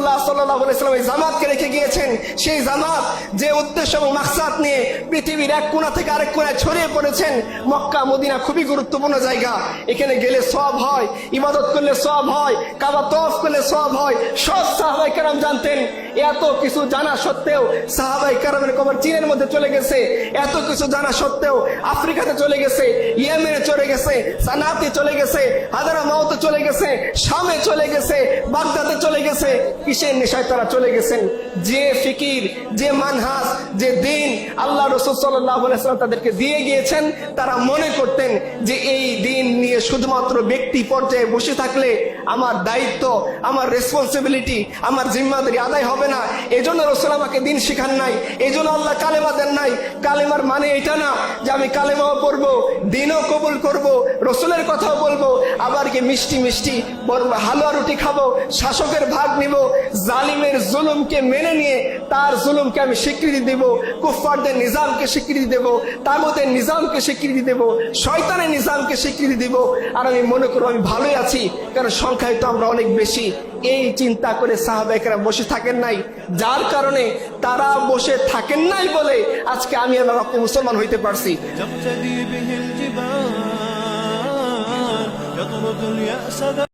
রাসূলুল্লাহ সাল্লাল্লাহু আলাইহি ওয়াসাল্লাম এই জামাতকে রেখে গিয়েছেন, সেই জামাত যে উদ্দেশ্য এবং মাকসাদ নিয়ে পৃথিবীর এক কোণা থেকে আরেক কোণায় ছড়িয়ে পড়েছেন। মক্কা মদিনা খুবই গুরুত্বপূর্ণ জায়গা, এখানে গেলে সওয়াব হয়, ইবাদত করলে সওয়াব হয়, কাবা তওয়াফ করলে সওয়াব হয়। সব সাহাবায়ে কেরাম জানতেন। এত কিছু জানা সত্ত্বেও সাহাবায়ে কেরামের কবর চীনের মধ্যে চলে গেছে, এত কিছু জানা সত্ত্বেও আফ্রিকাতে চলে গেছে, ইয়েমেনে চলে গেছে, সানাতে চলে গেছে, হাদারামাউতে চলে গেছে, শামে চলে গেছে, বাগদাদে চলে গেছে। কিসের নেশায় তারা চলে গেছেন? যে ফিকির, যে মানহাজ, যে দিন আল্লাহ রাসূল সাল্লাল্লাহু আলাইহি ওয়াসাল্লাম তাদেরকে দিয়ে গিয়েছেন, তারা মনে করতেন যে এই দিন নিয়ে শুধুমাত্র ব্যক্তি পর্যায়ে বসে থাকলে আমার দায়িত্ব, আমার রেসপন্সিবিলিটি, আমার জিম্মাদারি আদায় হবে না। এজন্য রাসূল আমাকে দিন শিখান নাই, এজন্য আল্লাহ কালেমা দেন নাই। কালেমার মানে এটা না যে আমি কালেমাও পড়বো, দিনও কবুল করব, রসুলের কথাও বলবো, আবার কি মিষ্টি মিষ্টি হালুয়া রুটি খাবো, শাসকের ভাগ নিব, জালিমের জুলুমকে মেনে নিয়ে তার জুলুমকে আমি স্বীকৃতি দেব, কুফফারদের নিজামকে স্বীকৃতি দেব, তাগুতের নিজামকে স্বীকৃতি দেব, শয়তানের নিজামকে স্বীকৃতি দেব। আর আমি মনে করব আমি ভালোই আছি, কারণ সংখ্যায় তো আমরা অনেক বেশি। এই চিন্তা করে সাহাবায়ে কেরাম বসে থাকেন নাই, যার কারণে তারা বসে থাকেন নাই বলে আজকে আমি আর আপনি মুসলমান হইতে পারছি।